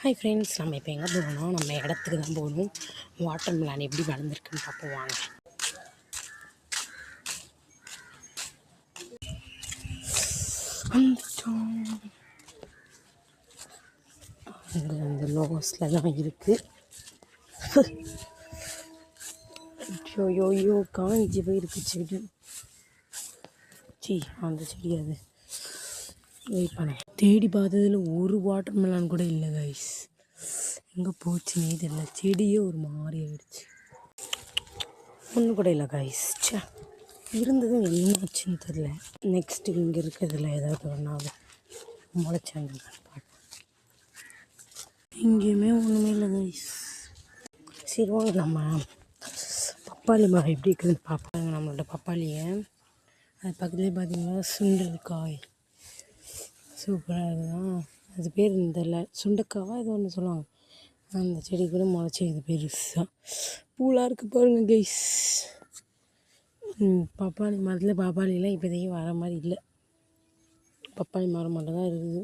Hi friends, நம்ம இப்போ எங்கே போகணும்? நம்ம இடத்துக்கு தான் போகணும். வாட்டர் மிலான் எப்படி வளர்ந்துருக்குன்னு பார்ப்போம் வாங்க. அங்கே அந்த லோஸில் தான் இருக்குது. ஐயோ காஞ்சி போயிருக்கு செடி. அந்த செடி அது வெயிட் பண்ண தேடி பார்த்ததில் ஒரு வாட்டர் மிலான் கூட இல்லை கைஸ். எங்கே போச்சுன்னே தெரியல. செடியே ஒரு மாதிரி ஆயிடுச்சு. ஒன்று கூட இல்லை கைஸ். இருந்ததும் என்னாச்சுன்னு தெரில. நெக்ஸ்ட்டு இங்கே இருக்கிறதுல ஏதாவது ஒன்றாவது முளைச்சாங்க பார்ப்போம். எங்கேயுமே ஒன்றுமே இல்லை கைஸ். சரி வாங்க, நம்ம பப்பாளி மரம் எப்படி இருக்குதுன்னு பார்ப்பாங்க. நம்மளோட பப்பாளியை அது பக்கத்துலேயே பார்த்தீங்கன்னா சுண்டல் காய் சூப்பராக இருக்குதான். அது பேர் தெரியல, சுண்டக்காவா இது ஒன்று சொல்லுவாங்க. அந்த செடி கூட முளைச்சி இது பெருசாக பூலாக இருக்குது பாருங்கள் கைஸ். பப்பாளி மரத்தில் பப்பாளிலாம் இப்போதைக்கு வர மாதிரி இல்லை. பப்பாளி மரம் மட்டும் தான் இருக்குது.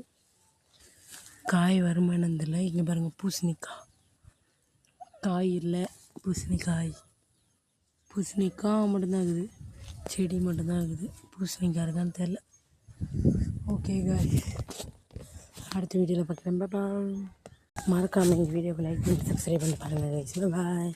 காய் வருமானம் தெரியல. இங்கே பாருங்கள் பூசணிக்காய் காய் இல்லை. பூசணிக்காய் மட்டும்தான் இருக்குது. செடி மட்டும்தான் இருக்குது. பூசணிக்காய் இருக்கான்னு தெரில. ஓகே காய், அடுத்த வீடியோவில் பார்க்குறேன். பாய். மறக்காமல் எங்கள் வீடியோவை லைக் பண்ணி சப்ஸ்கிரைப் பண்ணி பாருங்கள் கைஸ். பாய்.